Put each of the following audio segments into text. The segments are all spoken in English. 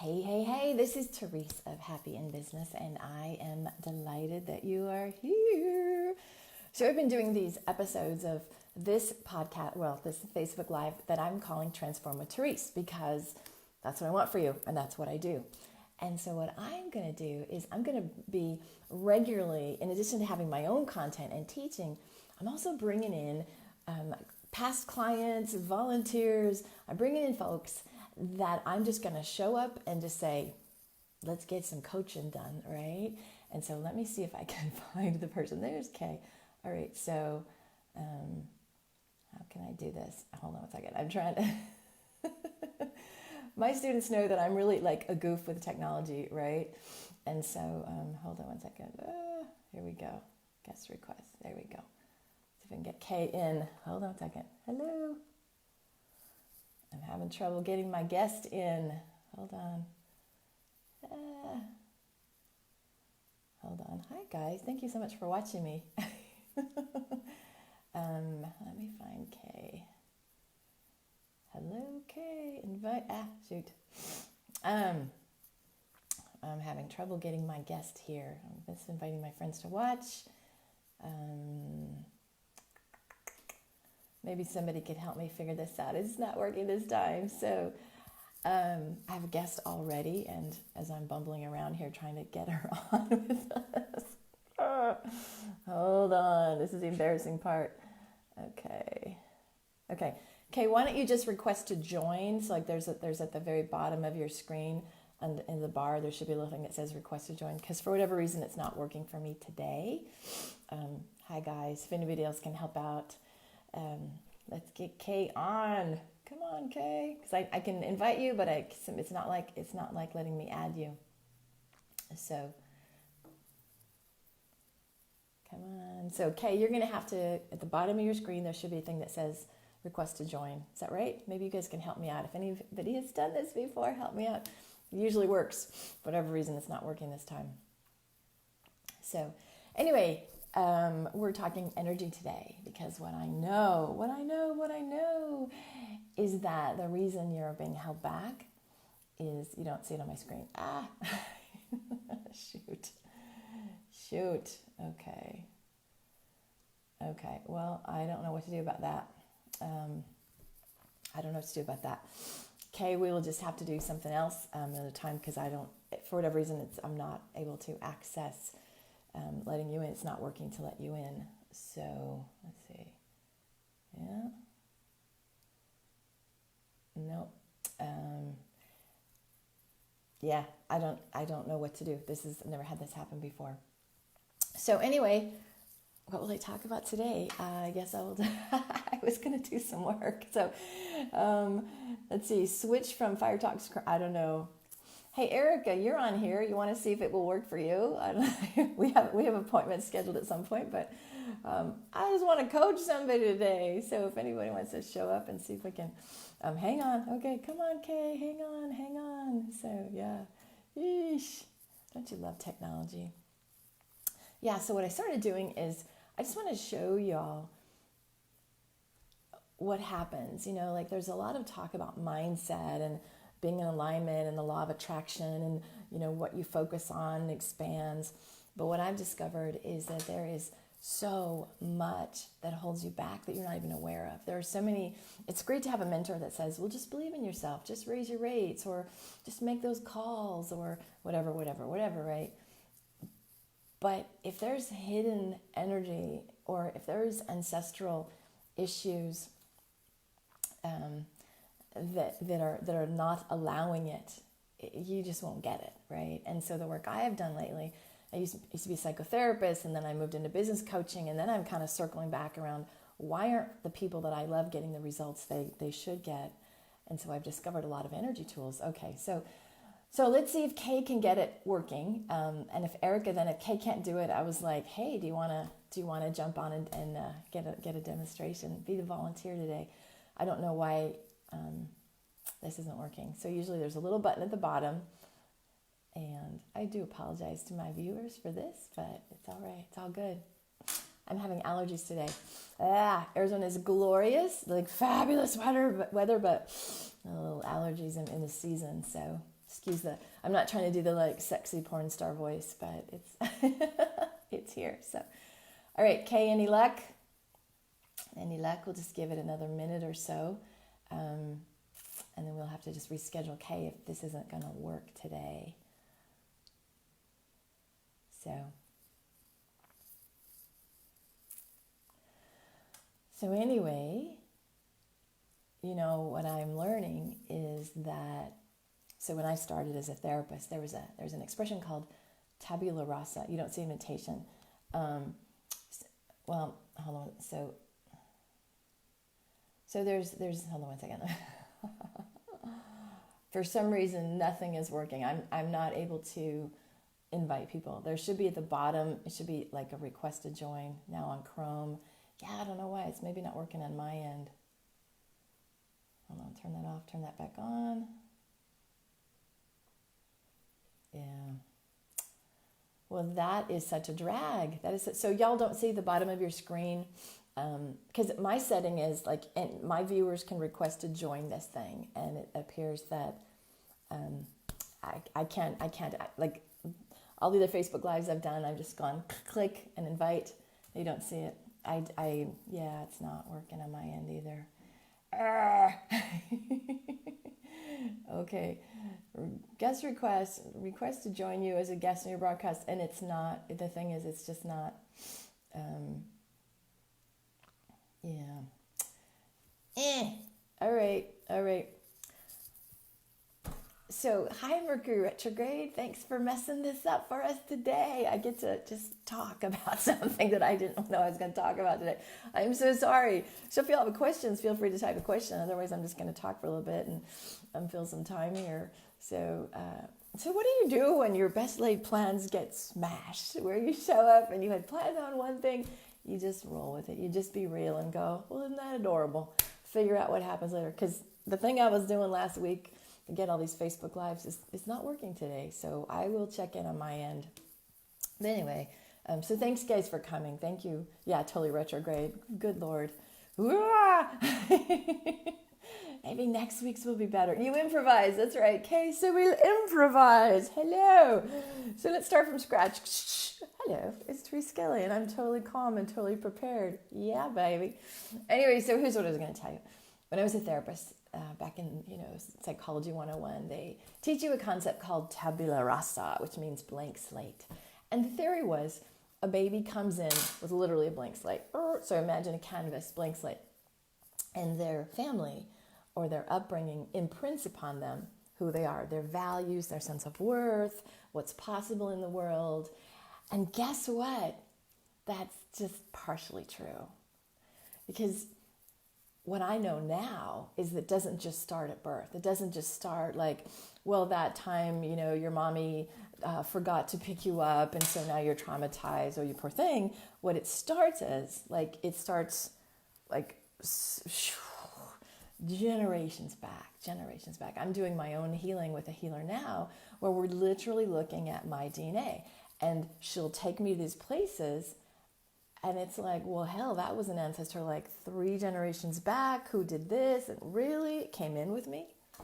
Hey, this is Therese of Happy in Business, and I am delighted that you are here. So I've been doing these episodes of this podcast, this Facebook Live that I'm calling Transform with Therese, because that's what I want for you, and that's what I do. And so what I'm going to do is I'm going to be regularly, in addition to having my own content and teaching, I'm also bringing in past clients, volunteers. I'm bringing in folks that I'm just going to show up and just say, let's get some coaching done, right? And so let me see if I can find the person. There's Kay. All right, so how can I do this? Hold on a second. I'm trying to... My students know that I'm really like a goof with technology, right? And so, hold on one second. Here we go. Guest request. There we go. See if I can get Kay in. Hold on a second. Hello. I'm having trouble getting my guest in. Hold on. Hold on. Hi, guys. Thank you so much for watching me. Let me find Kay. Hello, Kay. Invite. Shoot. I'm having trouble getting my guest here. I'm just inviting my friends to watch. Maybe somebody could help me figure this out. It's not working this time. So I have a guest already, and as I'm bumbling around here trying to get her on with us. Hold on. This is the embarrassing part. Okay. Okay, why don't you just request to join? So like there's at the very bottom of your screen, and in the bar there should be a little thing that says request to join, because for whatever reason it's not working for me today. Hi guys, if anybody else can help out, let's get Kay on. Come on, Kay, because I can invite you, but it's not like letting me add you. So come on. So Kay, you're gonna have to, at the bottom of your screen there should be a thing that says request to join. Is that right? Maybe you guys can help me out. If anybody has done this before, help me out. It usually works. For whatever reason, it's not working this time. So anyway, we're talking energy today, because what I know is that the reason you're being held back is you don't see it on my screen. Shoot. Okay. Well, I don't know what to do about that. Okay, we will just have to do something else another time, because for whatever reason, I'm not able to access letting you in. It's not working to let you in. So let's see. Yeah. Nope. Yeah, I don't know what to do. I've never had this happen before. So anyway, what will I talk about today? I guess I was going to do some work. So let's see. Switch from Fire Talk. I don't know. Hey, Erica, you're on here. You want to see if it will work for you? I don't know. We have appointments scheduled at some point, but I just want to coach somebody today. So if anybody wants to show up and see if we can, hang on. Okay, come on, Kay. Hang on. So yeah, yeesh. Don't you love technology? Yeah. So what I started doing is I just want to show y'all what happens. Like there's a lot of talk about mindset and being in alignment and the law of attraction, and what you focus on expands. But what I've discovered is that there is so much that holds you back that you're not even aware of. There are so many. It's great to have a mentor that says, well, just believe in yourself, just raise your rates, or just make those calls, or whatever, right? But if there's hidden energy, or if there's ancestral issues that are not allowing it, you just won't get it, right? And so the work I have done lately, I used to be a psychotherapist, and then I moved into business coaching, and then I'm kind of circling back around, why aren't the people that I love getting the results they should get? And so I've discovered a lot of energy tools. Okay, so let's see if Kay can get it working, and if Erica, then if Kay can't do it, I was like, hey, do you want to jump on and get a demonstration, be the volunteer today? I don't know why this isn't working. So usually there's a little button at the bottom, and I do apologize to my viewers for this, but it's all right. It's all good. I'm having allergies today. Arizona is glorious, like fabulous weather, but a little allergies in the season. So I'm not trying to do the like sexy porn star voice, but it's it's here. So, all right, Kay, any luck? Any luck? We'll just give it another minute or so. And then we'll have to just reschedule Kay if this isn't going to work today. So anyway, what I'm learning is that, so when I started as a therapist, there's an expression called tabula rasa. You don't see imitation. Well, hold on. So there's hold on one second. For some reason, nothing is working. I'm not able to invite people. There should be at the bottom, it should be like a request to join now on Chrome. Yeah, I don't know why. It's maybe not working on my end. Hold on, turn that off, turn that back on. Yeah. Well, that is such a drag. So y'all don't see the bottom of your screen. Because my setting is like, and my viewers can request to join this thing, and it appears that I can't, like all the other Facebook Lives I've done, I've just gone click and invite. You don't see it. Yeah, it's not working on my end either. Okay. Guest request to join you as a guest in your broadcast, and it's not, the thing is, it's just not, yeah. All right. So, hi, Mercury retrograde. Thanks for messing this up for us today. I get to just talk about something that I didn't know I was going to talk about today. I'm so sorry. So if you all have questions, feel free to type a question. Otherwise, I'm just going to talk for a little bit and fill some time here. So what do you do when your best laid plans get smashed? Where you show up and you had planned on one thing, you just roll with it. You just be real and go, well, isn't that adorable? Figure out what happens later. Because the thing I was doing last week to get all these Facebook Lives is not working today. So I will check in on my end. But anyway, so thanks, guys, for coming. Thank you. Yeah, totally retrograde. Good Lord. Maybe next week's will be better. You improvise. That's right. Okay, so we'll improvise. Hello. So let's start from scratch. Hello, it's Therese Skelly, and I'm totally calm and totally prepared. Yeah, baby. Anyway, so here's what I was going to tell you. When I was a therapist, back in, Psychology 101, they teach you a concept called tabula rasa, which means blank slate. And the theory was a baby comes in with literally a blank slate. So imagine a canvas, blank slate. And their family or their upbringing imprints upon them who they are, their values, their sense of worth, what's possible in the world. And guess what? That's just partially true. Because what I know now is that it doesn't just start at birth. It doesn't just start like, well, that time, your mommy forgot to pick you up, and so now you're traumatized, or you poor thing. What it starts as, generations back. I'm doing my own healing with a healer now, where we're literally looking at my DNA, and she'll take me to these places. And it's like, well, hell, that was an ancestor like 3 generations back who did this and really came in with me. I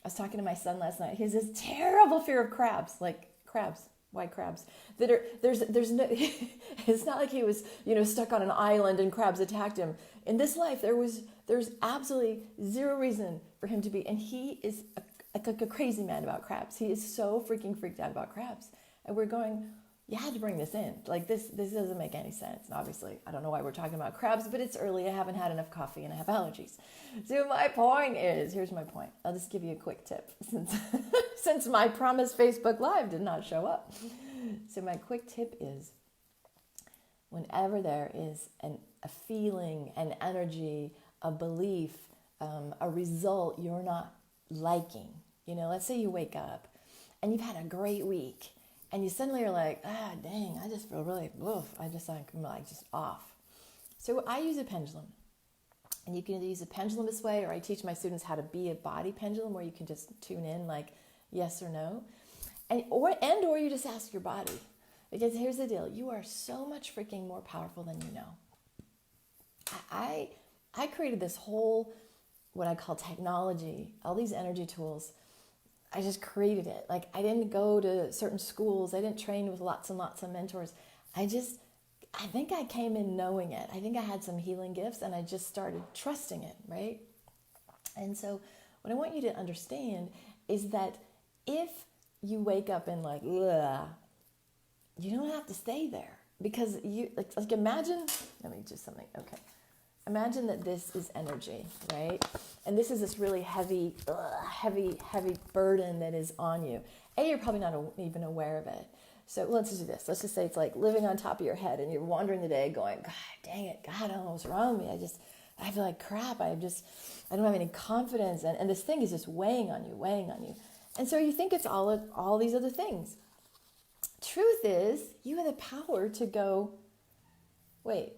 was talking to my son last night. He has this terrible fear of crabs, like crabs, white crabs. There's no, it's not like he was, stuck on an island and crabs attacked him. In this life, there's absolutely zero reason for him to be, and he is like a crazy man about crabs. He is so freaking freaked out about crabs. And we're going, you had to bring this in. Like this doesn't make any sense. And obviously, I don't know why we're talking about crabs, but it's early. I haven't had enough coffee and I have allergies. So my point is, here's my point. I'll just give you a quick tip since my promised Facebook Live did not show up. So my quick tip is, whenever there is a feeling, an energy, a belief, a result you're not liking, let's say you wake up and you've had a great week. And you suddenly are like, dang, I just feel really, I'm just off. So I use a pendulum. And you can use a pendulum this way, or I teach my students how to be a body pendulum, where you can just tune in like yes or no. Or you just ask your body. Because here's the deal. You are so much freaking more powerful than you know. I created this whole, what I call technology, all these energy tools. I just created it. Like, I didn't go to certain schools. I didn't train with lots and lots of mentors. I think I came in knowing it. I think I had some healing gifts and I just started trusting it, right? And so what I want you to understand is that if you wake up and like, ugh, you don't have to stay there, because you like imagine, let me do something. Okay. Imagine that this is energy, right? And this is this really heavy burden that is on you. You're probably not even aware of it. So let's just do this. Let's just say it's like living on top of your head and you're wandering the day going, God dang it, God, I don't know what's wrong with me. I feel like crap. I don't have any confidence. And this thing is just weighing on you. And so you think it's all these other things. Truth is, you have the power to go, wait,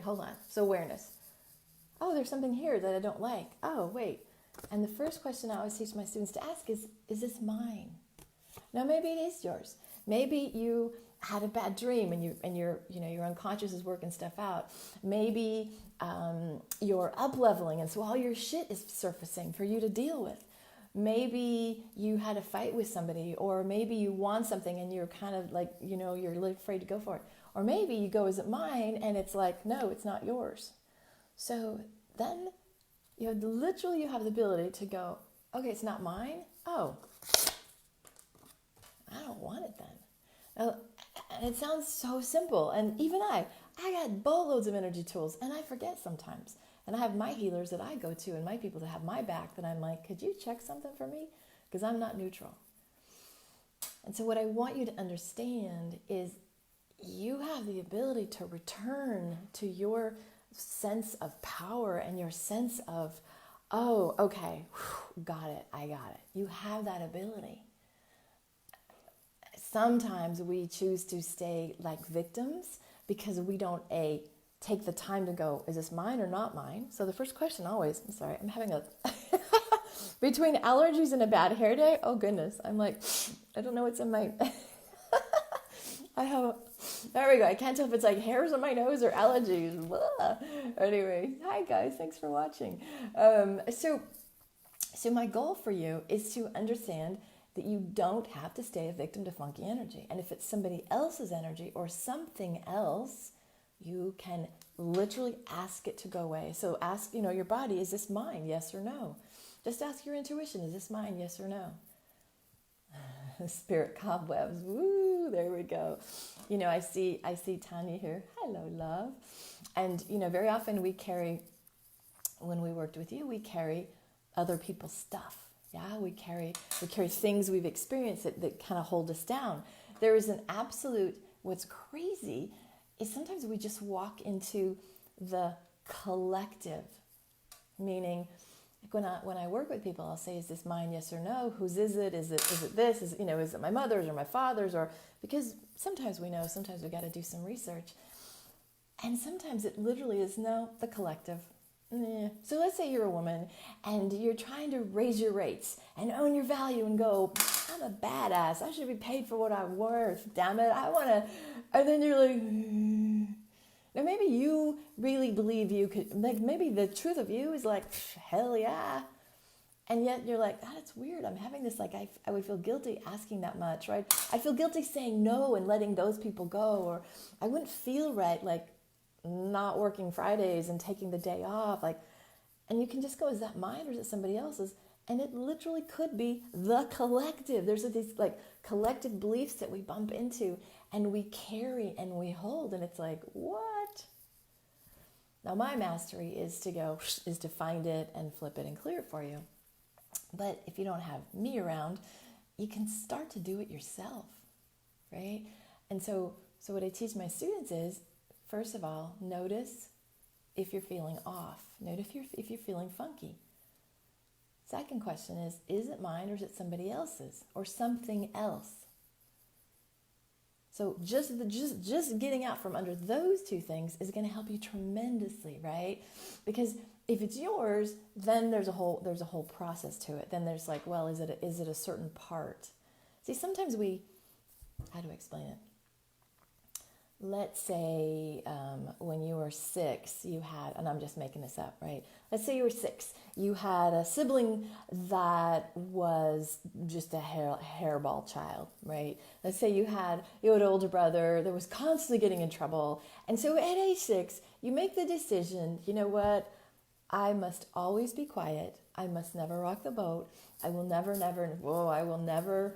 hold on. So awareness. Oh, there's something here that I don't like. Oh, wait. And the first question I always teach my students to ask is this mine? Now, maybe it is yours. Maybe you had a bad dream and your unconscious is working stuff out. Maybe you're up-leveling and so all your shit is surfacing for you to deal with. Maybe you had a fight with somebody, or maybe you want something and you're kind of like, you're afraid to go for it. Or maybe you go, is it mine? And it's like, no, it's not yours. So then you have the ability to go, okay, it's not mine. Oh, I don't want it then. Now, and it sounds so simple. And even I got boatloads of energy tools and I forget sometimes. And I have my healers that I go to and my people that have my back that I'm like, could you check something for me? Because I'm not neutral. And so what I want you to understand is you have the ability to return to your sense of power and your sense of, oh, okay, got it, I got it. You have that ability. Sometimes we choose to stay like victims because we don't, take the time to go, is this mine or not mine? So the first question always, I'm having between allergies and a bad hair day, oh goodness, I'm like, I don't know what's in my, there we go. I can't tell if it's like hairs on my nose or allergies. Blah. Anyway, hi guys, thanks for watching. So my goal for you is to understand that you don't have to stay a victim to funky energy. And if it's somebody else's energy or something else, you can literally ask it to go away. So ask, your body, is this mine? Yes or no? Just ask your intuition, is this mine? Yes or no? Spirit cobwebs. Woo, there we go. I see Tanya here. Hello, love. And, very often when we worked with you, we carry other people's stuff. Yeah, we carry things we've experienced that kind of hold us down. There is an absolute, what's crazy is sometimes we just walk into the collective, meaning when I work with people, I'll say, is this mine, yes or no? Whose is it? Is it this? Is it my mother's or my father's? Or because sometimes we know, sometimes we got to do some research. And sometimes it literally is, no, the collective. So let's say you're a woman and you're trying to raise your rates and own your value and go, I'm a badass. I should be paid for what I'm worth. Damn it. I want to. And then you're like, now maybe you really believe you could, like maybe the truth of you is like, hell yeah. And yet you're like, that's weird. I'm having this, like, I would feel guilty asking that much, right? I feel guilty saying no and letting those people go, or I wouldn't feel right, like, not working Fridays and taking the day off, like, and you can just go, is that mine or is it somebody else's? And it literally could be the collective. There's these like collective beliefs that we bump into and we carry and we hold, and it's like, what? Now my mastery is to find it and flip it and clear it for you. But if you don't have me around, you can start to do it yourself, right? And so what I teach my students is, first of all, notice if you're feeling off. Notice if you're feeling funky. Second question is it mine or is it somebody else's or something else? So just getting out from under those two things is going to help you tremendously, right? Because if it's yours, then there's a whole process to it. Then there's like, well, is it a certain part? See, sometimes how do I explain it? let's say when you were 6, you had, and I'm just making this up, right? Let's say you were 6, you had a sibling that was just a hairball child, right? Let's say you had an older brother that was constantly getting in trouble. And so at age 6, you make the decision, you know what? I must always be quiet. I must never rock the boat. I will never,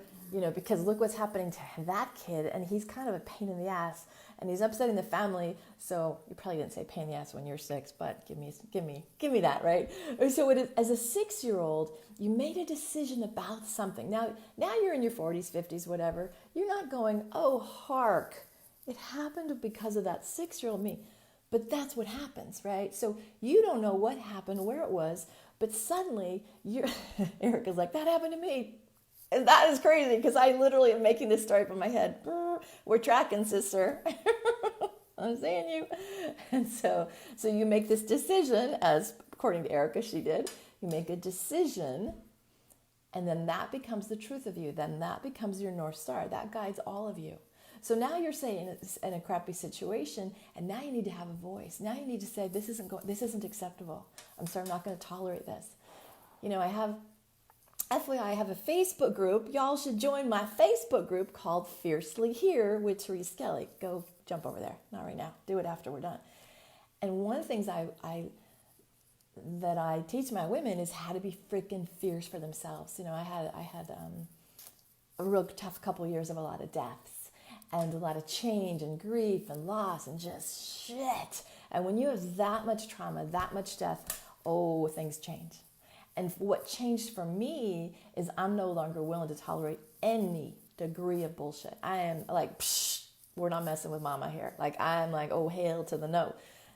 because look what's happening to that kid, and he's kind of a pain in the ass, and he's upsetting the family. So you probably didn't say pain in the ass when you're 6, but give me that, right? So it is, as a 6-year-old, you made a decision about something. Now you're in your 40s, 50s, whatever. You're not going, oh, hark, it happened because of that 6-year-old me. But that's what happens, right? So you don't know what happened, where it was, but suddenly Erica's like, that happened to me. And that is crazy because I literally am making this story up in my head. We're tracking, sister. I'm seeing you. And so you make this decision, as according to Erica, she did. You make a decision, and then that becomes the truth of you. Then that becomes your North Star. That guides all of you. So now you're saying it's in a crappy situation, and now you need to have a voice. Now you need to say, this isn't acceptable. I'm sorry, I'm not going to tolerate this. FYI, I have a Facebook group. Y'all should join my Facebook group called Fiercely Here with Therese Kelly. Go jump over there. Not right now. Do it after we're done. And one of the things that I teach my women is how to be freaking fierce for themselves. I had a real tough couple years of a lot of deaths and a lot of change and grief and loss and just shit. And when you have that much trauma, that much death, things change. And what changed for me is I'm no longer willing to tolerate any degree of bullshit. I am like, we're not messing with mama here. Like, I'm like, oh, hail to the no.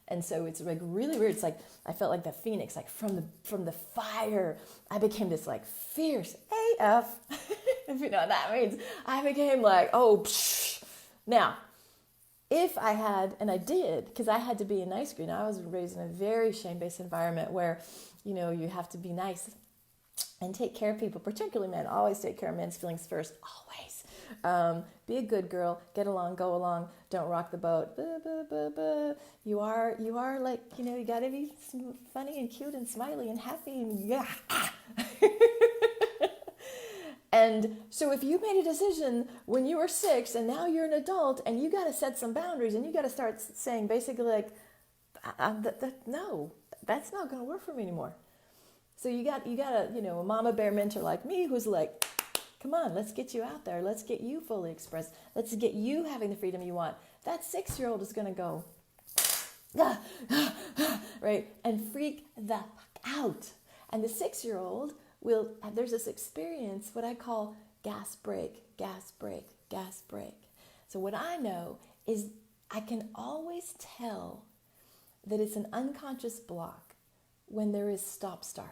And so it's like really weird. It's like I felt like the phoenix, like from the fire, I became this like fierce AF, if you know what that means. I became like, Now, if I had, and I did, because I had to be a nice girl. I was raised in a very shame-based environment where, you have to be nice and take care of people, particularly men. Always take care of men's feelings first, always. Be a good girl, get along, go along, don't rock the boat. You are like, you got to be funny and cute and smiley and happy and yeah. And so if you made a decision when you were 6 and now you're an adult and you got to set some boundaries and you got to start saying basically like, no, that's not going to work for me anymore. So you got a mama bear mentor like me who's like, come on, let's get you out there. Let's get you fully expressed. Let's get you having the freedom you want. That 6-year-old is going to go, right, and freak the fuck out. And the 6-year-old there's this experience, what I call gas break, gas break, gas break. So what I know is I can always tell that it's an unconscious block when there is stop, start.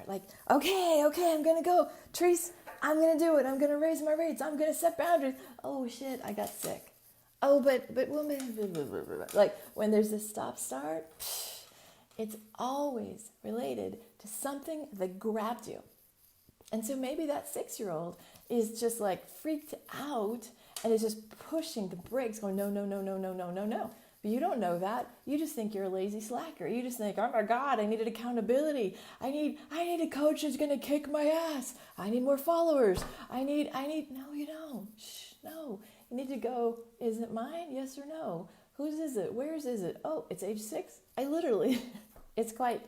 Like, okay, I'm going to go. Therese, I'm going to do it. I'm going to raise my rates. I'm going to set boundaries. Oh, shit, I got sick. Oh, but like when there's a stop, start, it's always related to something that grabbed you. And so maybe that 6-year-old is just like freaked out and is just pushing the brakes going, no. But you don't know that. You just think you're a lazy slacker. You just think, oh my God, I needed accountability. I need a coach who's going to kick my ass. I need more followers. no, you don't. No. You need to go, is it mine? Yes or no? Whose is it? Where's is it? Oh, it's age 6. I literally, it's quite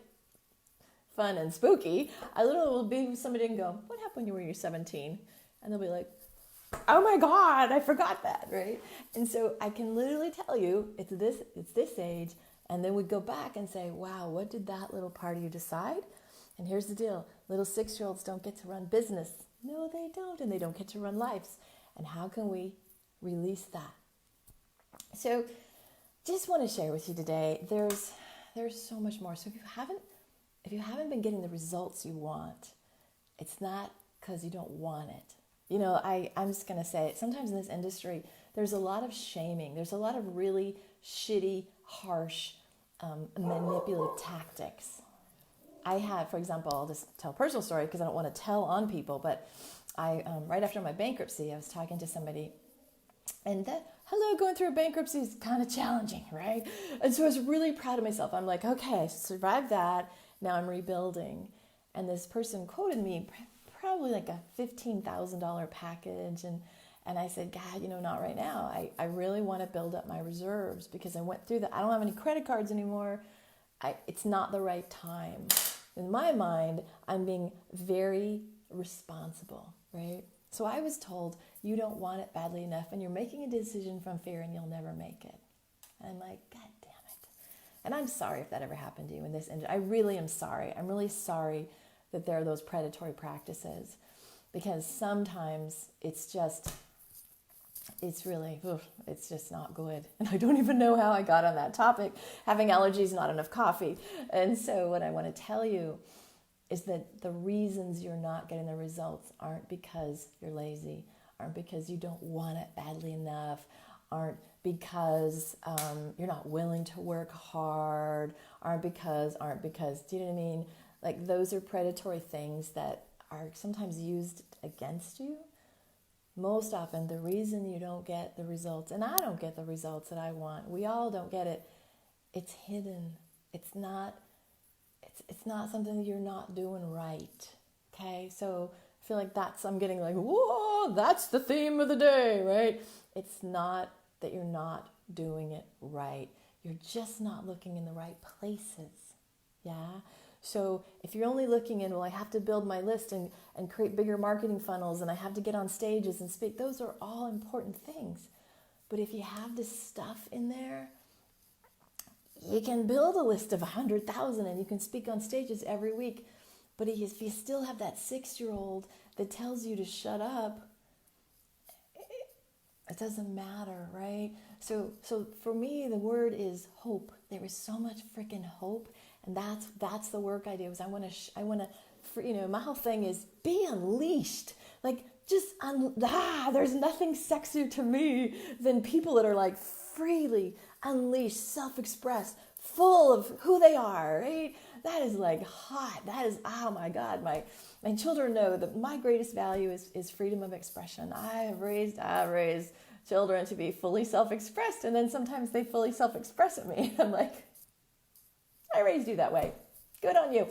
fun and spooky. I literally will be with somebody and go, what happened when you were 17? And they'll be like, oh my God, I forgot that, right? And so I can literally tell you it's this age, and then we go back and say, wow, what did that little part of you decide? And here's the deal. Little 6-year-olds don't get to run business. No, they don't, and they don't get to run lives. And how can we release that? So just want to share with you today, there's so much more. So if you haven't been getting the results you want, it's not because you don't want it. I'm just going to say it. Sometimes in this industry, there's a lot of shaming. There's a lot of really shitty, harsh, manipulative tactics. I had, for example, I'll just tell a personal story because I don't want to tell on people, but I right after my bankruptcy, I was talking to somebody And hello, going through a bankruptcy is kind of challenging, right? And so I was really proud of myself. I'm like, okay, I survived that. Now I'm rebuilding. And this person quoted me probably like a $15,000 package. And I said, God, not right now. I really want to build up my reserves because I went through that. I don't have any credit cards anymore. It's not the right time. In my mind, I'm being very responsible, right? So I was told, you don't want it badly enough and you're making a decision from fear and you'll never make it. And I'm like, God damn it. And I'm sorry if that ever happened to you in this industry. I really am sorry. I'm really sorry that there are those predatory practices because sometimes it's just not good. And I don't even know how I got on that topic. Having allergies, not enough coffee. And so what I want to tell you is that the reasons you're not getting the results aren't because you're lazy, aren't because you don't want it badly enough, aren't because you're not willing to work hard, aren't because, do you know what I mean? Like those are predatory things that are sometimes used against you. Most often the reason you don't get the results, and I don't get the results that I want, we all don't get it, it's hidden. It's not something that you're not doing right, okay? So I feel like I'm getting like, whoa, that's the theme of the day, right? It's not that you're not doing it right. You're just not looking in the right places, yeah? So if you're only looking in, well, I have to build my list and create bigger marketing funnels and I have to get on stages and speak, those are all important things. But if you have this stuff in there, you can build a list of 100,000 and you can speak on stages every week. But if you still have that 6-year-old that tells you to shut up, it doesn't matter, right? So for me, the word is hope. There is so much freaking hope. And that's the work I do. Is I want to, my whole thing is be unleashed. Like there's nothing sexier to me than people that are like freely unleashed, self-expressed, full of who they are, right? That is like hot. That is, oh my God, my children know that my greatest value is freedom of expression. I have raised children to be fully self-expressed, and then sometimes they fully self-express at me. I'm like, I raised you that way. Good on you.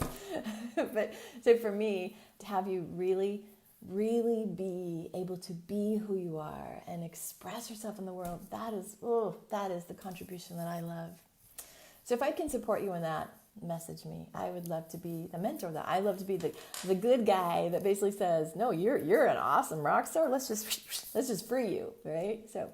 But so for me, to have you really, really be able to be who you are and express yourself in the world, that is the contribution that I love. So if I can support you in that, message me. I would love to be the mentor that. I love to be the good guy that basically says, no, you're an awesome rock star. Let's just free you, right? So,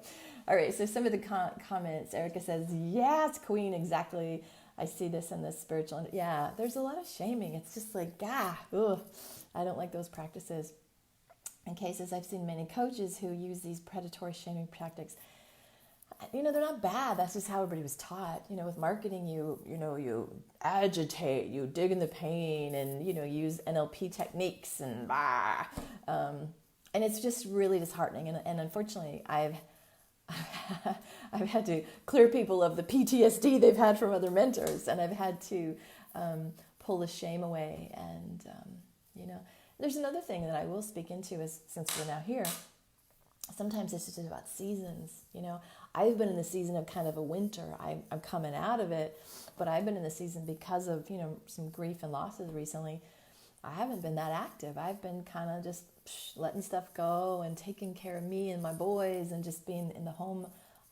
all right. So some of the comments, Erica says, yes, queen, exactly. I see this in the spiritual. Yeah, there's a lot of shaming. It's just like, I don't like those practices. In cases, I've seen many coaches who use these predatory shaming tactics. They're not bad. That's just how everybody was taught. With marketing, you agitate, you dig in the pain, and use NLP techniques and and it's just really disheartening. And unfortunately, I've had to clear people of the PTSD they've had from other mentors, and I've had to pull the shame away. And there's another thing that I will speak into is, since we're now here, sometimes it's just about seasons. I've been in the season of kind of a winter. I'm coming out of it, but I've been in the season because of some grief and losses recently. I haven't been that active. I've been kind of just letting stuff go and taking care of me and my boys and just being in the home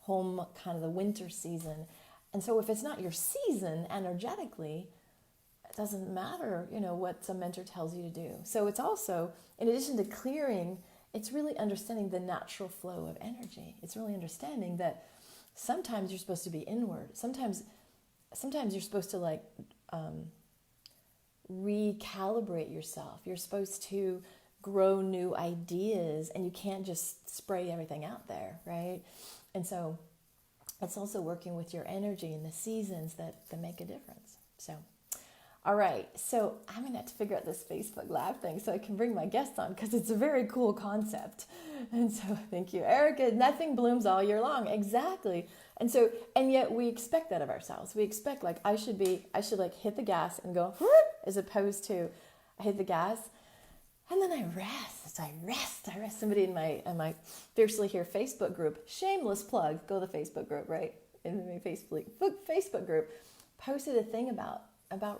kind of the winter season. And so if it's not your season energetically, it doesn't matter, what some mentor tells you to do. So it's also, in addition to clearing, it's really understanding the natural flow of energy. It's really understanding that sometimes you're supposed to be inward. Sometimes you're supposed to recalibrate yourself. You're supposed to grow new ideas, and you can't just spray everything out there, right? And so it's also working with your energy and the seasons that make a difference. So, all right. So I'm going to have to figure out this Facebook Live thing so I can bring my guests on, because it's a very cool concept. And so thank you, Erica. Nothing blooms all year long. Exactly. And yet we expect that of ourselves. We expect I should hit the gas and go, as opposed to I hit the gas and then I rest. I rest. Somebody in my Fiercely Here Facebook group, shameless plug, go to the Facebook group, right? In my Facebook group, posted a thing about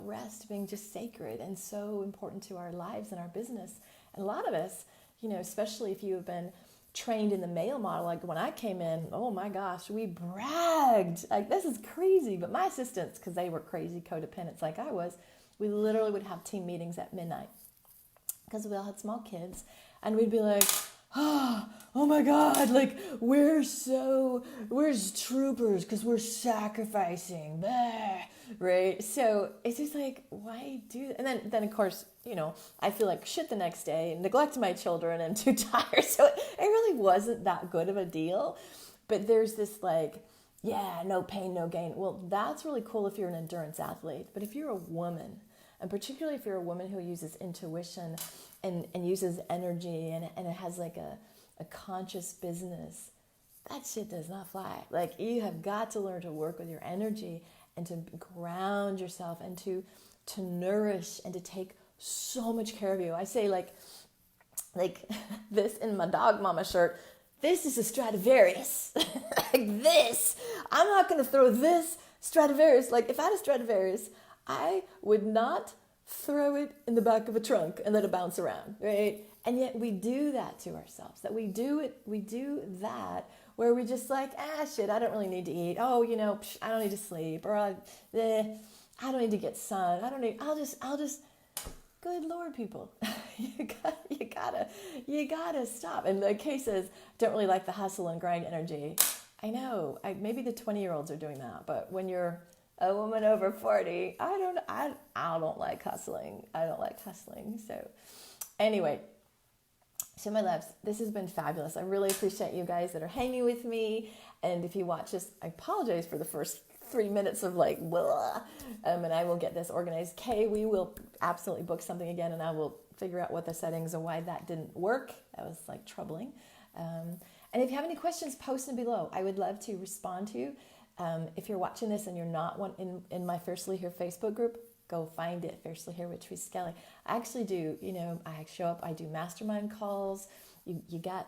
rest being just sacred and so important to our lives and our business. And a lot of us, especially if you have been trained in the male model, like when I came in, oh my gosh, we bragged. Like, this is crazy. But my assistants, because they were crazy codependents like I was, we literally would have team meetings at midnight because we all had small kids, and we'd be like, oh my God, like where's troopers because we're sacrificing, blah, right? So it's just like, why do that? And then of course, I feel like shit the next day, neglect my children and too tired. So it really wasn't that good of a deal. But there's this like, yeah, no pain, no gain. Well, that's really cool if you're an endurance athlete. But if you're a woman, and particularly if you're a woman who uses intuition and uses energy and it has like a conscious business, that shit does not fly. Like, you have got to learn to work with your energy and to ground yourself and to nourish and to take so much care of you. I say like this in my dog mama shirt, this is a Stradivarius. Like this. I'm not going to throw this Stradivarius. Like, if I had a Stradivarius, I would not throw it in the back of a trunk and let it bounce around, right? And yet we do that to ourselves, that we do that where we just like, shit, I don't really need to eat. Oh, I don't need to sleep, or I don't need to get sun. I'll just, good Lord, people, you gotta stop. And the case is, don't really like the hustle and grind energy. I know, maybe the 20-year-olds are doing that, but when you're a woman over 40, I don't like hustling. I don't like hustling. So anyway, so my loves, this has been fabulous. I really appreciate you guys that are hanging with me. And if you watch this, I apologize for the first 3 minutes of like, blah, and I will get this organized. Kay, we will absolutely book something again, and I will figure out what the settings and why that didn't work. That was like troubling. And if you have any questions, post them below. I would love to respond to you. If you're watching this and you're not one in my Fiercely Here Facebook group, go find it, Fiercely Here with Therese Skelly. I actually do, I show up, I do mastermind calls. You got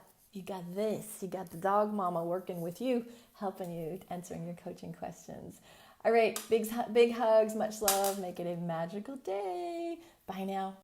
this, you got the dog mama working with you, helping you, answering your coaching questions. All right, big hugs, much love, make it a magical day. Bye now.